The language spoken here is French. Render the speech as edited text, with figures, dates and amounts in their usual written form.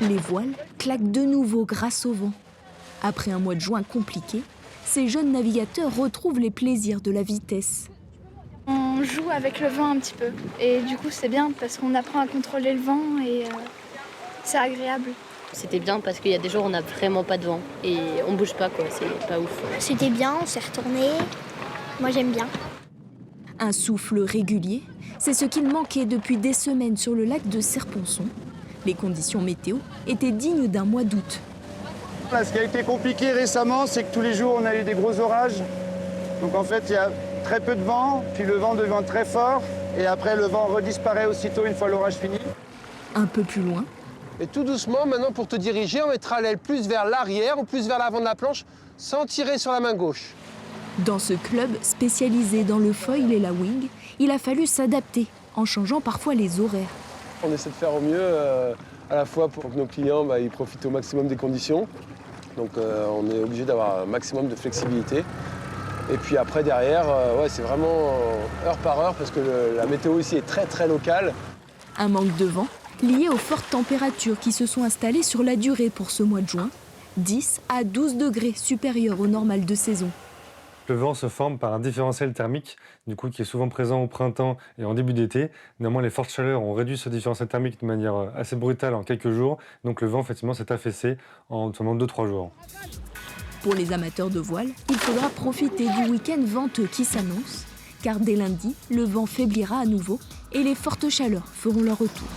Les voiles claquent de nouveau grâce au vent. Après un mois de juin compliqué, ces jeunes navigateurs retrouvent les plaisirs de la vitesse. On joue avec le vent un petit peu et du coup c'est bien parce qu'on apprend à contrôler le vent et c'est agréable. C'était bien parce qu'il y a des jours où on n'a vraiment pas de vent et on bouge pas quoi, c'est pas ouf. C'était bien, on s'est retourné. Moi j'aime bien. Un souffle régulier, c'est ce qu'il manquait depuis des semaines sur le lac de Serponçon. Les conditions météo étaient dignes d'un mois d'août. Là, ce qui a été compliqué récemment, c'est que tous les jours on a eu des gros orages. Donc en fait il y a très peu de vent, puis le vent devient très fort et après le vent redisparaît aussitôt une fois l'orage fini. Un peu plus loin, Et tout doucement, maintenant, pour te diriger, on mettra l'aile plus vers l'arrière ou plus vers l'avant de la planche, sans tirer sur la main gauche. dans ce club spécialisé dans le foil et la wing, il a fallu s'adapter en changeant parfois les horaires. On essaie de faire au mieux, à la fois pour que nos clients ils profitent au maximum des conditions. Donc on est obligé d'avoir un maximum de flexibilité. Et puis après, derrière, c'est vraiment heure par heure, parce que la météo ici est très très locale. Un manque de vent lié aux fortes températures qui se sont installées sur la durée pour ce mois de juin, 10 à 12 degrés supérieurs au normal de saison. Le vent se forme par un différentiel thermique, qui est souvent présent au printemps et en début d'été. Néanmoins, les fortes chaleurs ont réduit ce différentiel thermique de manière assez brutale en quelques jours. Donc le vent, effectivement, s'est affaissé en seulement 2-3 jours. Pour les amateurs de voile, il faudra profiter du week-end venteux qui s'annonce, car dès lundi, le vent faiblira à nouveau et les fortes chaleurs feront leur retour.